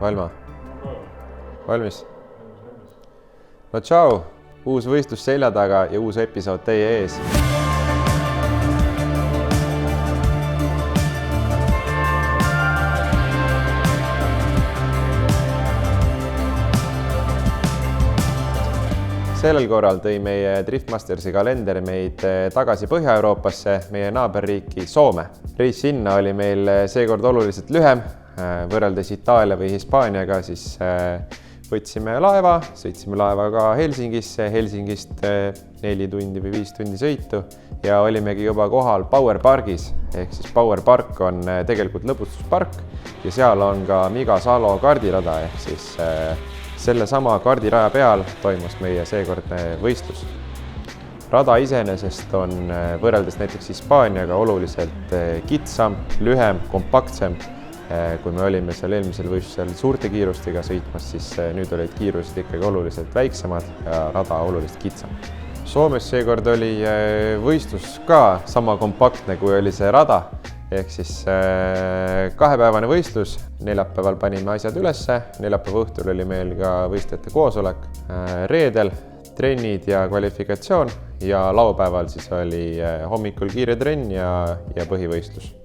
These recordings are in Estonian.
Valma. Valmis? No tšau! Uus võistlus selja taga ja uus episood teie ees. Sellel korral tõi meie Driftmastersi kalender meid tagasi Põhja-Euroopasse, meie naaberriiki Soome. Reis sinna oli meil seekord oluliselt lühem, võrreldes Itaalia või Hispaaniaga, siis võtsime laeva, sõitsime laevaga Helsingisse, Helsingist 4 tundi või 5 tundi sõitu ja olimegi juba kohal Power Parkis, ehk siis Power Park on tegelikult lõbustuspark ja seal on ka Miga-Salo kardirada, ehk siis selle sama kardiraja peal toimus meie seekordne võistlus. Rada iseenesest on võrreldes näiteks Hispaaniaga oluliselt kitsam, lühem, kompaktsem. Kui me olime seal eelmisel võistlusel suurte kiirustega sõitmas, siis nüüd olid kiirused ikkagi oluliselt väiksemad ja rada oluliselt kitsam. Soomes seekord oli võistlus ka sama kompaktne, kui oli see rada. Ehk siis 2-päevane võistlus, neljapäeval panime asjad ülesse, neljapäeva õhtul oli meil ka võistlejate koosolek, reedel trennid ja kvalifikatsioon ja laupäeval siis oli hommikul kiire trenn ja põhivõistlus.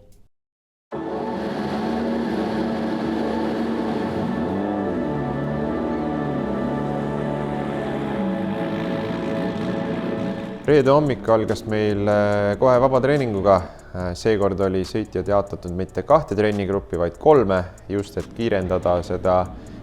Reede hommik algas meil kohe vabatreeninguga. Seekord oli sõitjad jaotatud mitte 2 trennigruppi, vaid 3, just et kiirendada seda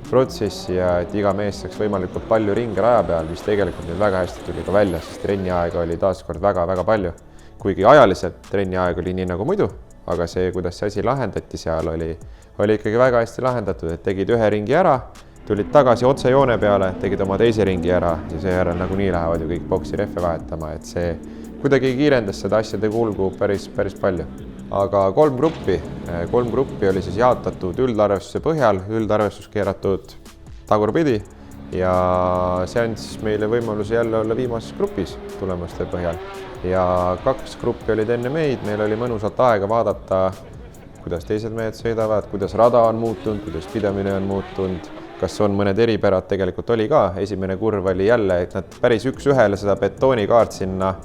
protsessi ja et iga mees saaks võimalikult palju ringe raja peal, mis tegelikult nüüd väga hästi tuli ka välja, sest trenniaega oli taaskord väga palju. Kuigi ajaliselt trenniaeg oli nii nagu muidu, aga see, kuidas see asi lahendati seal, oli ikkagi väga hästi lahendatud, et tegid ühe ringi ära, tulid tagasi otse joone peale, tegid oma teise ringi ära ja seejärel nagunii lähevad ju kõik boksi rehve vahetama, et see kuidagi kiirendas seda asjade kulgu päris palju. Aga 3 gruppi oli siis jaotatud üldarvestuse põhjal, üldarvestus keeratud tagurpidi ja see andis meile võimaluse jälle olla viimases grupis tulemuste põhjal. Ja 2 gruppi olid enne meid, meil oli mõnusalt aega vaadata, kuidas teised mehed sõidavad, kuidas rada on muutunud, kuidas pidamine on muutunud, kas on mõned eripärad, tegelikult oli ka. Esimene kurv oli jälle, et nad päris üks-ühele seda betoonikaart sinna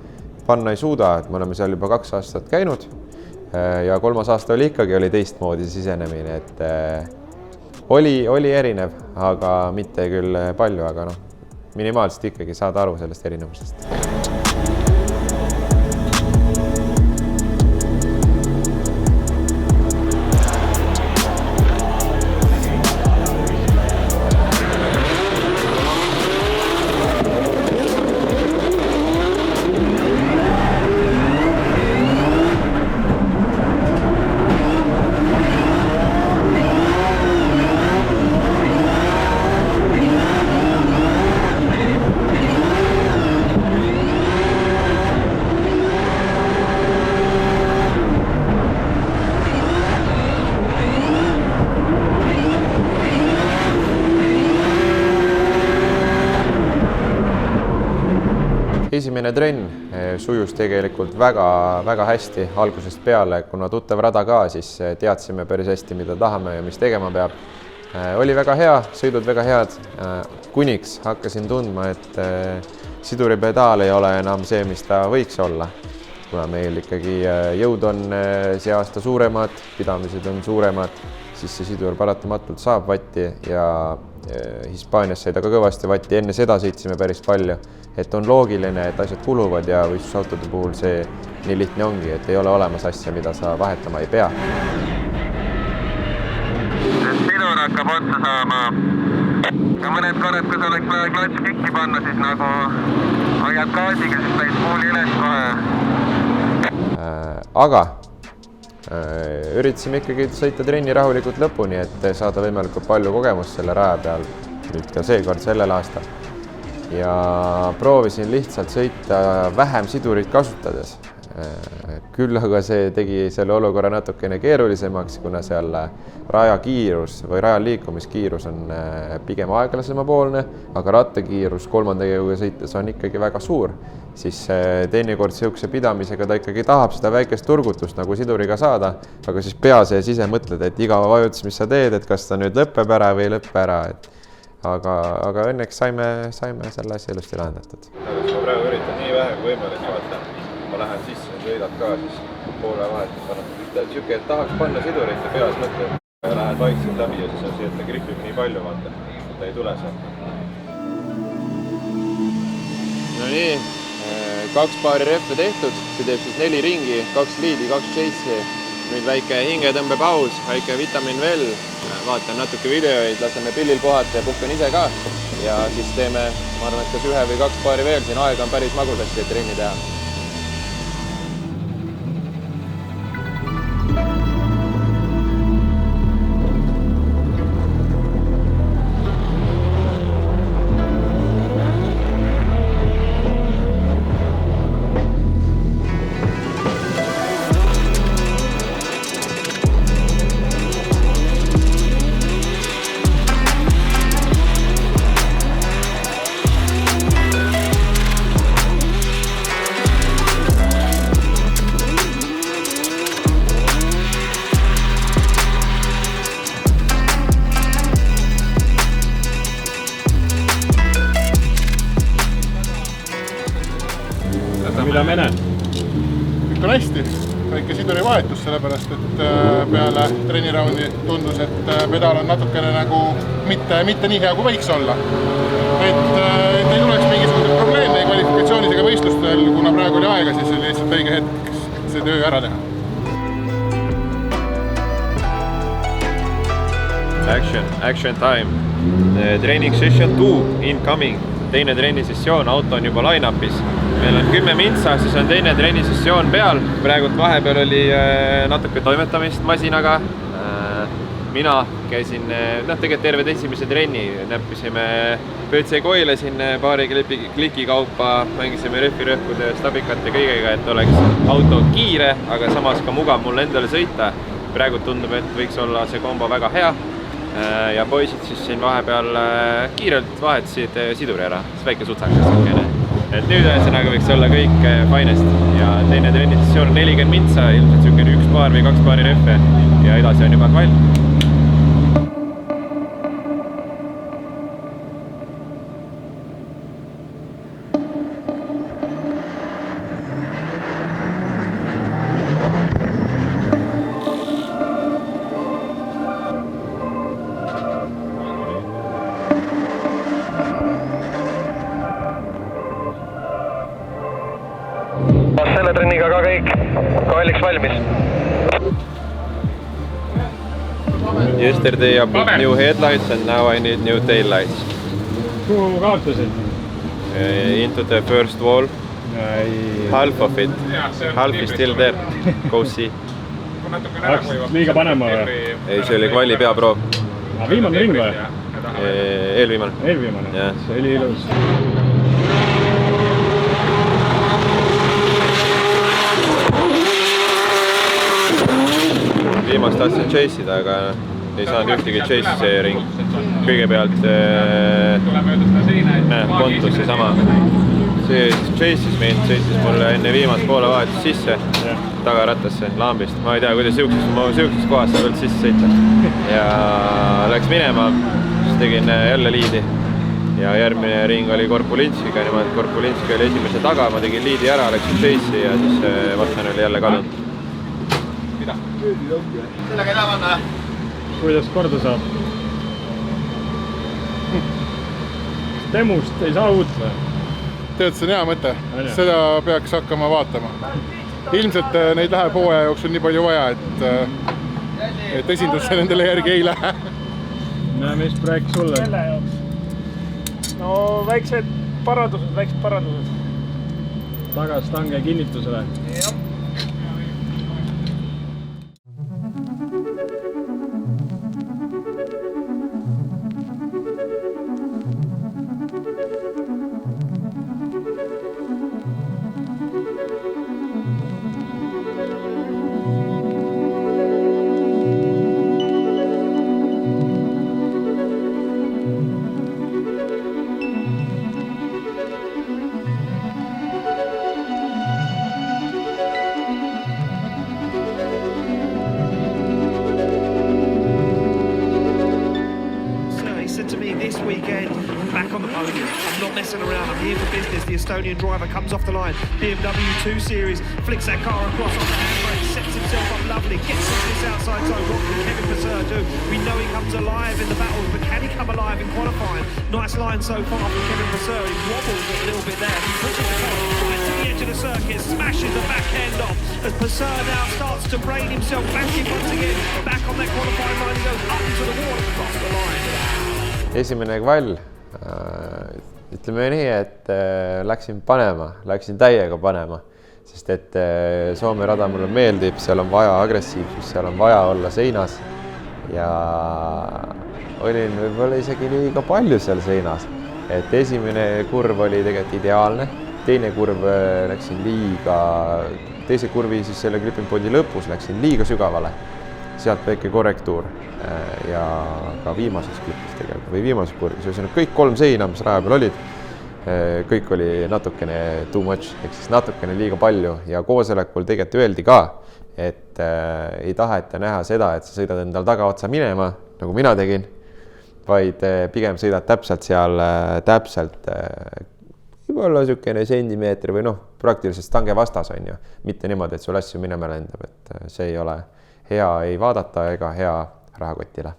panna ei suuda, et me oleme seal juba 2 aastat käinud ja 3. aasta oli teistmoodi sisenemine, et oli erinev, aga mitte küll palju, aga minimaalselt ikkagi saada aru sellest erinevusest. Esimene trenn sujus tegelikult väga hästi algusest peale, kuna tuttav rada ka, siis teadsime päris hästi, mida tahame ja mis tegema peab. Oli väga hea, sõidud väga head, kuniks hakkasin tundma, et siduripedaal ei ole enam see, mis ta võiks olla. Kuna meil ikkagi jõud on see aasta suuremad, pidamised on suuremad, siis see sidur paratamatult saab vatti ja Hispaanias sai ta ka kõvasti vatti. Enne seda sõitsime päris palju, et on loogiline, et asjad kuluvad ja võistlusautode puhul see nii lihtne ongi, et ei ole olemas asja, mida sa vahetama ei pea. Sidur hakkab otsa saama. Ja mõned korrad, kui sa oleks vaja klats kikki panna, siis nagu hoiad gaasiga, siis läid puuli üles kohe. Aga üritasime ikkagi sõita trenni rahulikult lõpuni, et saada võimalikult palju kogemust selle raja peal, nüüd ka seekord sellel aastal. Ja proovisin lihtsalt sõita vähem sidurit kasutades. küll aga see tegi selle olukorra natukene keerulisemaks, kuna seal raja kiirus või raja liikumiskiirus on pigem aeglasema poolne, aga rattakiirus 3. käiguga sõites on ikkagi väga suur, siis teinekord sihukese pidamisega ta ikkagi tahab seda väikest turgutust nagu siduriga saada, aga siis pea sees ise mõtled, et iga vajutus, mis sa teed, et kas ta nüüd lõpeb ära või ei lõppe ära, et aga õnneks saime selle asja ilusti lahendatud. Ma praegu üritan nii vähe kui võimalik vaata. Ma lähen sisse ja sõidad ka siis poole vahetust. Siuke, et tahaks panna sidurit ja peas mõtled ja lähed vaikselt läbi ja siis on see, et ta gripib nii palju vaata, et ta ei tule sealt. No nii, 2 paari rehve tehtud, see teeb siis 4 ringi, 2 liidi, 2 chase'i. Nüüd väike hingetõmbepaus, väike vitamin veel, vaatan natuke videoid, laseme pillil puhata ja puhkan ise ka. Ja siis teeme, ma arvan, et kas 1 või 2 paari veel, siin aega on päris magusasti, et trenni teha. Mida me näen? Kõik on hästi, väike siduri vahetus, sellepärast et peale trenniraundi tundus, et pedaal on natukene nagu mitte nii hea, kui võiks olla. Et ei tuleks mingisugused probleeme kvalifikatsioonis ega võistlustel, kuna praegu oli aega, siis oli lihtsalt õige hetk see töö ära teha. Action time. Training session 2 incoming. Teine trennisessioon, auto on juba line-upis. Meil on 10 mintsa, siis on teine trennisessioon peal. Praegult vahepeal oli natuke toimetamist masinaga. Mina käisin, tegelikult terved esimese trenni, näppisime PC koile siin paari kliki kaupa, mängisime rehvirõhkude, stabikat ja kõigega, et oleks auto kiire, aga samas ka mugav mulle endale sõita. Praegu tundub, et võiks olla see kombo väga hea. Ja poisid siis siin vahepeal kiirelt vahetasid siduri ära, siis väike sutsakas. Et nüüd ühesõnaga võiks olla kõik finest ja teine trennisessioon 40 mintsa, ilmselt siukene 1 paar või 2 paari rehve ja edasi on juba kvall. Selle trenniga ka kõik kalliks valmis. Yesterday I put new headlights and now I need new taillights. Kuhu kaotasid? Into the first wall. Half of it. Half is still there. Go see. Hakkasid liiga panema või? Ei, see oli kvalli peaproov. Viimane ring või? Eelviimane. Eelviimane? See oli ilus. Viimast tahtsin chase'ida, aga ei saanud ühtegi chase see ring. Kõigepealt kontus see sama. See chase'is mind, sõitis mulle enne viimast poole vahetust sisse tagarattasse lambist. Ma ei tea, kuidas siukses kohas saab üldse sisse sõita. Ja läks minema, siis tegin jälle liidi. Ja järgmine ring oli Korpulinskiga, niimoodi Korpulinski oli esimese taga, ma tegin liidi ära, läksin chase'i ja siis vastane oli jälle kadunud. Sellega ei taha panna. Kuidas korda saab? Temust ei saa uut või? Tead, see on hea mõte. Seda peaks hakkama vaatama. Ilmselt neid läheb hooaja jooksul nii palju vaja, et esindusse nendele järgi ei lähe. Mis rääkis sulle? No väiksed parandused. Tagastange kinnitusele. Jah. weekend, back on the podium. I'm not messing around, I'm here for business. The Estonian driver comes off the line. BMW 2 Series, flicks that car across on the handbrake, sets himself up lovely, gets into this outside zone. What can Kevin Vasseur do? We know he comes alive in the battles, but can he come alive in qualifying? Nice line so far from Kevin Vasseur. He wobbles a little bit there. He pushes the car right to the edge of the circuit, smashes the back end off as Vasseur now starts to rein himself back in once again. Back on that qualifying line, he goes up into the wall and across the line. Esimene kvall, ütleme nii, et läksin täiega panema, sest et Soome rada mulle meeldib, seal on vaja agressiivsust, seal on vaja olla seinas ja olin võib-olla isegi liiga palju seal seinas, et esimene kurv oli tegelikult ideaalne, teine kurv läksin teise kurvi siis selle gripinpointi lõpus läksin liiga sügavale, sealt väike korrektuur ja ka viimases klipis tegelikult või viimases kurvis, ühesõnaga kõik 3 seina, mis raja peal olid, kõik oli natukene too much, ehk siis natukene liiga palju ja koosolekul tegelikult öeldi ka, et ei taheta näha seda, et sa sõidad endal tagaotsa minema, nagu mina tegin, vaid pigem sõidad täpselt võib-olla niisugune sentimeetri või praktiliselt stange vastas on ju, mitte niimoodi, et sul asju minema lendab, et see ei ole hea ei vaadata ega hea rahakotile.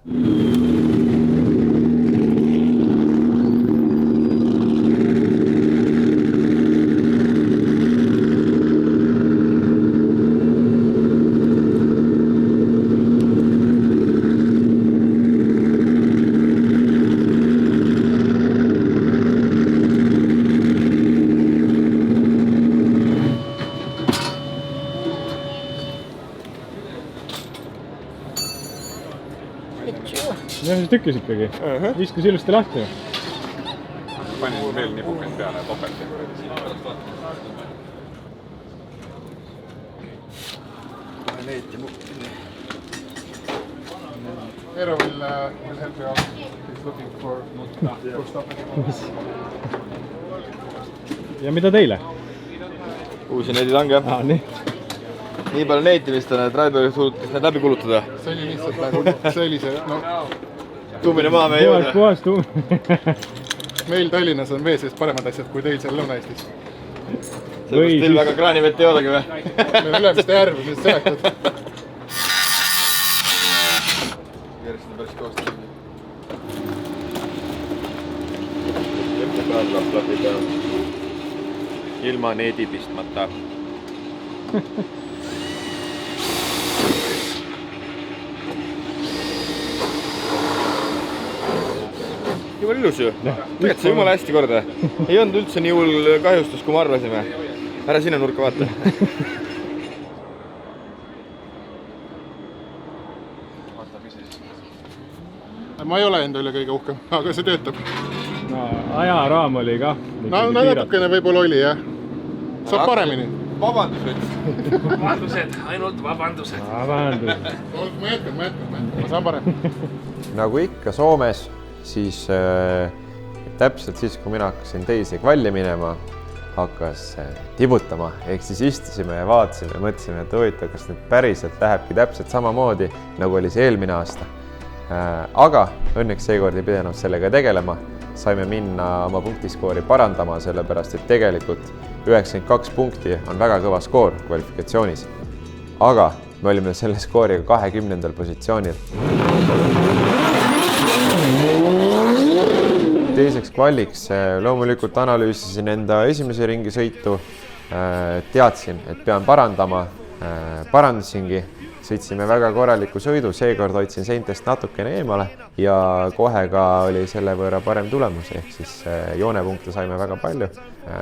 Ja see tükkis ikkagi. Iskus ilusti lahti. Panin veel nipukad peale topelt. Eero will help you out. He's looking for stuff. Ja mida teile? Uusi needilange. Nii palju neetimist on, et Raidberg suutis need läbi kulutada. See oli lihtsalt nagu sellise, Tuumine maa me ei jõuda. Puhas tuumine. Meil Tallinnas on vees paremad asjad kui teil seal Lõuna-Eestis. Sellepärast teil väga kraanivett ei oodagi või? Meil on ülemist järv, mis seletad. Järjest on päris kõvasti. Lepte peal tuleb plati peal. Ilma needi pistmata. Juba ilus ju. Tegelikult see jumala hästi korda. Ei olnud üldse nii hull kahjustus, kui me arvasime. Ära sinna nurka vaata. Ma ei ole enda üle kõige uhkem, aga see töötab. Ajaraam oli ka. Natukene võib-olla oli, jah. Saab paremini. Vabandus võts. Vabandused, ainult vabandused. Ma jätkan. Ma saan parem. Nagu ikka Soomes, siis täpselt siis, kui mina hakkasin teise kvalli minema, hakkas tibutama. Ehk siis istusime ja vaatasime ja mõtlesime, et huvitav, kas nüüd päriselt lähebki täpselt samamoodi, nagu oli see eelmine aasta. Aga õnneks seekord ei pidanud sellega tegelema. Saime minna oma punktiskoori parandama, sellepärast et tegelikult 92 punkti on väga kõva skoor kvalifikatsioonis. Aga me olime selle skooriga 20. positsioonil. Teiseks kvalliks loomulikult analüüsisin enda esimese ringi sõitu, teadsin, et pean parandama, parandasingi, sõitsime väga korraliku sõidu, seekord hoidsin seintest natukene eemale ja kohe ka oli selle võõra parem tulemus, ehk siis joonepunkte saime väga palju.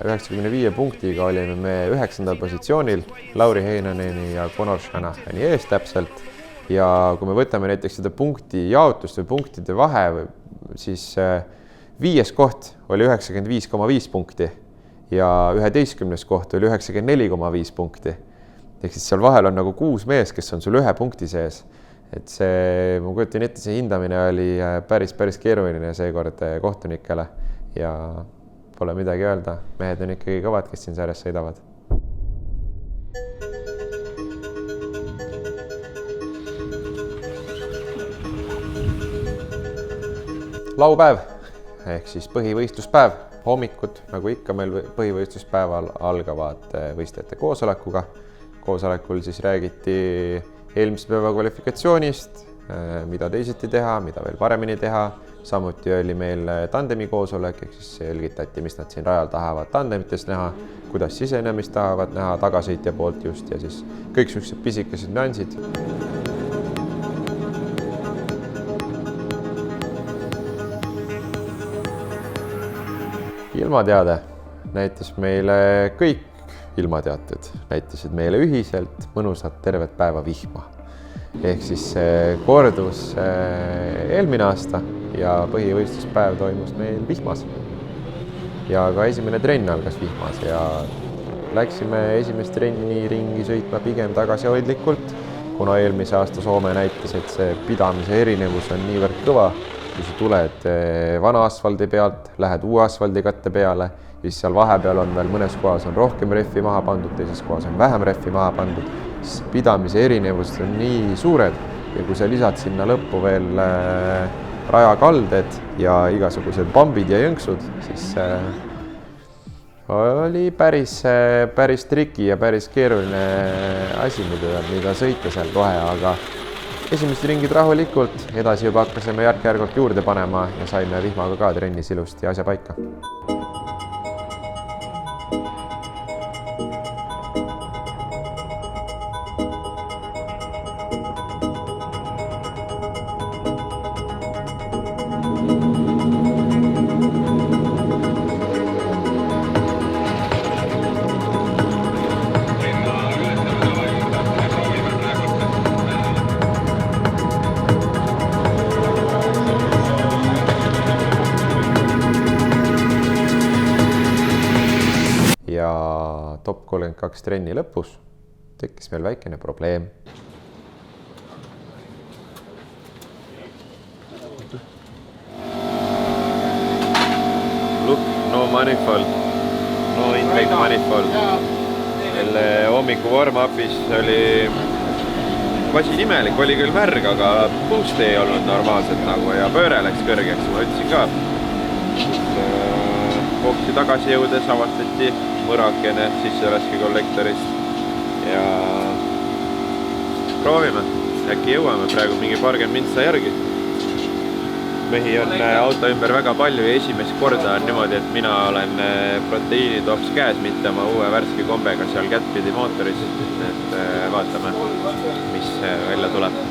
95 punktiga olime me 9. positsioonil, Lauri Heinaneni ja Conor Shanahani ees täpselt. Ja kui me võtame näiteks seda punkti jaotust või punktide vahe, siis 5. koht oli 95,5 punkti ja 11. koht oli 94,5 punkti. Ehk siis seal vahel on nagu 6 mees, kes on sul 1 punkti sees. Et see, ma kujutan ette, see hindamine oli päris keeruline seekord kohtunikele ja pole midagi öelda. Mehed on ikkagi kõvad, kes siin sarjas sõidavad. Laupäev. ehk siis põhivõistluspäev. Hommikud, nagu ikka meil põhivõistluspäeval, algavad võistlejate koosolekuga. Koosolekul siis räägiti eelmise päeva kvalifikatsioonist, mida teisiti teha, mida veel paremini teha. Samuti oli meil tandemi koosolek, ehk siis selgitati, mis nad siin rajal tahavad tandemites näha, kuidas sisenemist tahavad näha tagasõitja poolt just ja siis kõik sellised pisikesed nüansid. Ilmateade näitas meile kõik ilmateated, näitasid meile ühiselt mõnusat tervet päeva vihma. Ehk siis kordus eelmine aasta ja põhivõistluspäev toimus meil vihmas. Ja ka esimene trenn algas vihmas ja läksime esimest trenni ringi sõitma pigem tagasihoidlikult, kuna eelmise aasta Soome näitas, et see pidamise erinevus on niivõrd kõva. Kui sa tuled vana asfaldi pealt, lähed uue asfaldi katte peale, siis seal vahepeal on veel mõnes kohas on rohkem rehvi maha pandud, teises kohas on vähem rehvi maha pandud, siis pidamise erinevused on nii suured ja kui sa lisad sinna lõppu veel rajakalded ja igasugused bambid ja jõnksud, siis oli päris triki ja päris keeruline asi, mida sõita seal kohe, aga esimesed ringid rahulikult, edasi juba hakkasime järk-järgult juurde panema ja saime vihmaga ka trennis ilusti asja paika. Ja top 32 trenni lõpus tekkis meil väikene probleem. Look, no manifold, no intake manifold. Selle hommiku warm-upis oli masin imelik, oli küll märg, aga boost ei olnud normaalselt nagu ja pööre läks kõrgeks, ma ütlesin ka. Boksi tagasi jõudes avastati mõrakene sisselaski kollektorist ja proovime, äkki jõuame praegu mingi paarkümmend mintsa järgi. Mehi on auto ümber väga palju ja esimest korda on niimoodi, et mina olen proteiinitops käes, mitte oma uue värske kombega seal kättpidi mootoris, et vaatame, mis välja tuleb.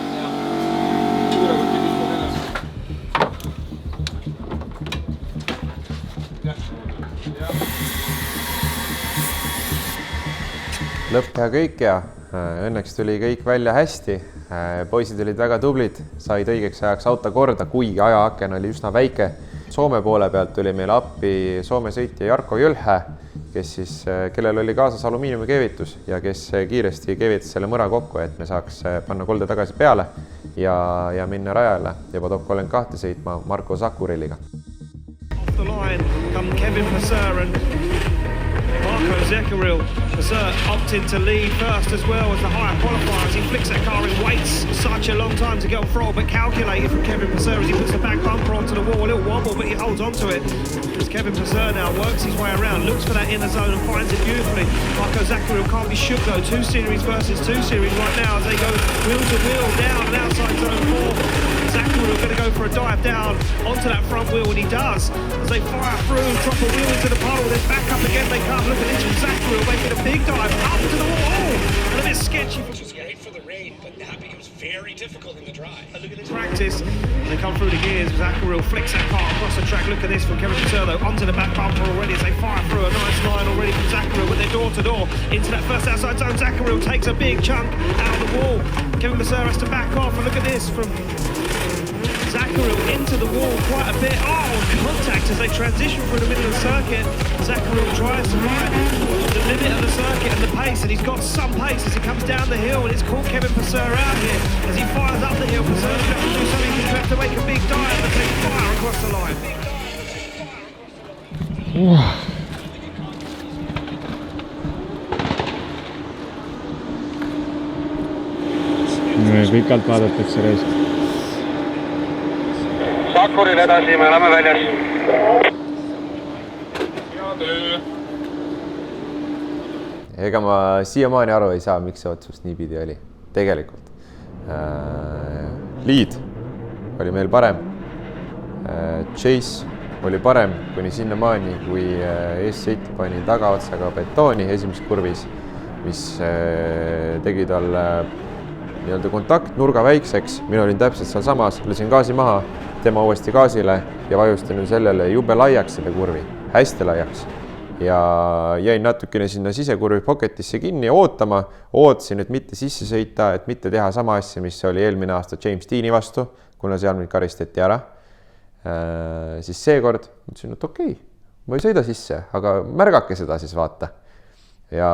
Lõpp ja kõik ja õnneks tuli kõik välja hästi. Poisid olid väga tublid, said õigeks ajaks auto korda, kuigi ajaaken oli üsna väike. Soome poole pealt tuli meil appi Soome sõitja Jarkko Jölhä, kellel oli kaasas alumiiniumikeevitus ja kes kiiresti keevitas selle mõra kokku, et me saaks panna kolde tagasi peale ja minna rajale juba top 32 sõitma Marko Zakurilliga. Off the line come Kevin Vasseur and Marko Zakuril. Vasseur opted to lead first as well as the higher qualifiers. He flicks that car in, waits such a long time to get on throttle, but calculated from Kevin Vasseur as he puts the back bumper onto the wall. A little wobble, but he holds on to it. As Kevin Vasseur now works his way around, looks for that inner zone and finds it beautifully. Marko Zakuril can't be shook though. 2 series versus 2 series right now as they go wheel to wheel down and outside zone 4. Zakuril going to go for a dive down onto that front wheel, and he does as they fire through, drop a wheel into the puddle, then back up again. They come. Look at this from Zakuril making a big dive up to the wall. And a bit sketchy. Which is great for the rain, but that becomes very difficult in the drive. Look at this practice. They come through the gears. Zakuril flicks that car across the track. Look at this from Kevin Vasseur though, onto the back bumper already as they fire through a nice line already from Zakuril with their door to door into that first outside zone. Zakuril takes a big chunk out of the wall. Kevin Vasseur has to back off, and look at this from Zakuril into the wall quite a bit. Oh, contact as they transition through the middle of the circuit. Zakuril tries to find the limit of the circuit and the pace, and he's got some pace as he comes down the hill, and it's caught Kevin Vasseur out here as he fires up the hill. Vasseur's going to do something, he's going to have to make a big dive and take fire across the line. Pikalt vaadatakse reis. Zakuril edasi, me oleme väljas. hea töö. Ega ma siiamaani aru ei saa, miks see otsus niipidi oli. Tegelikult. Lead oli meil parem. Chase oli parem kuni sinnamaani, kui S7 pani tagaotsaga betooni esimeses kurvis, mis tegi talle nii-öelda kontaktnurga väikseks. Mina olin täpselt seal samas, lasin gaasi maha, tema uuesti gaasile ja vajustin sellele jube laiaks selle kurvi, hästi laiaks. Ja jäin natukene sinna sisekurvi pocketisse kinni ootama, ootasin, et mitte sisse sõita, et mitte teha sama asja, mis oli eelmine aasta James Deani vastu, kuna seal mind karistati ära. Siis seekord mõtlesin, et okei, ma ei sõida sisse, aga märgake seda siis vaata. Ja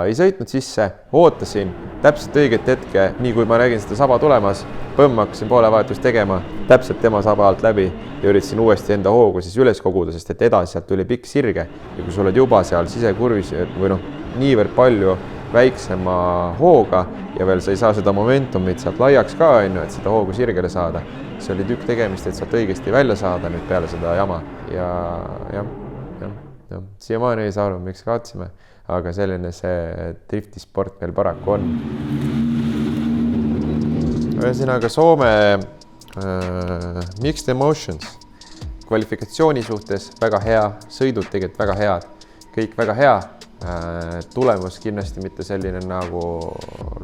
ei sõitnud sisse, ootasin täpselt õiget hetke, nii kui ma nägin seda saba tulemas, hakkasin poole vahetust tegema, täpselt tema saba alt läbi ja üritasin uuesti enda hoogu siis üles koguda, sest et edasi sealt tuli pikk sirge ja kui sa oled juba seal sisekurvis või niivõrd palju väiksema hooga ja veel sa ei saa seda momentumit sealt laiaks ka, et seda hoogu sirgele saada, see oli tükk tegemist, et sealt õigesti välja saada nüüd peale seda jama ja siiamaani ei saa aru, miks kaotasime, aga selline see driftisport meil paraku on. Ühesõnaga Soome Mixed Emotions kvalifikatsiooni suhtes väga hea, sõidud tegelikult väga head, kõik väga hea, tulemus kindlasti mitte selline nagu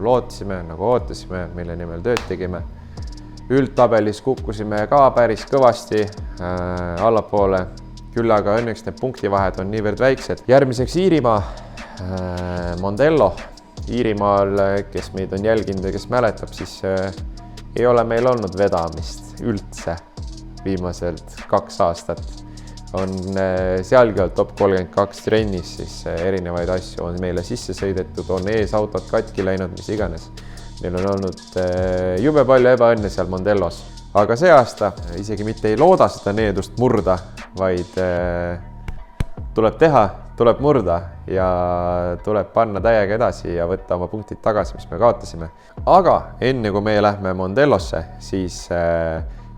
lootsime, nagu ootasime, mille nimel tööd tegime. Üldtabelis kukkusime ka päris kõvasti allapoole, küll aga õnneks need punktivahed on niivõrd väiksed. Järgmiseks Iirimaa, Mondello. Iirimaal, kes meid on jälginud ja kes mäletab, siis ei ole meil olnud vedamist üldse viimaselt 2 aastat. On sealgi olnud top 32 trennis, siis erinevaid asju on meile sisse sõidetud, on ees autod katki läinud, mis iganes. Neil on olnud jube palju ebaõnne seal Mondellos. Aga see aasta isegi mitte ei looda seda needust murda, vaid tuleb teha, tuleb murda ja tuleb panna täiega edasi ja võtta oma punktid tagasi, mis me kaotasime. Aga enne kui me lähme Mondellosse, siis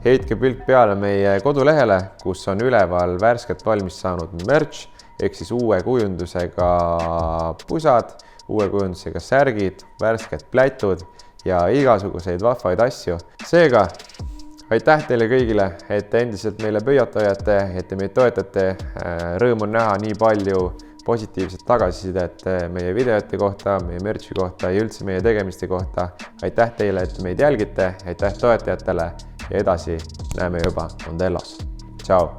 heitke pilk peale meie kodulehele, kus on üleval värskelt valmis saanud merch, ehk siis uue kujundusega pusad, uue kujundusega särgid, värsked plätud ja igasuguseid vahvaid asju. Seega, aitäh teile kõigile, et te endiselt meile pöialt hoiate, et te meid toetate. Rõõm on näha nii palju positiivset tagasisidet meie videote kohta, meie merchi kohta ja üldse meie tegemiste kohta. Aitäh teile, et meid jälgite, aitäh toetajatele ja edasi näeme juba Mondellos. Ciao!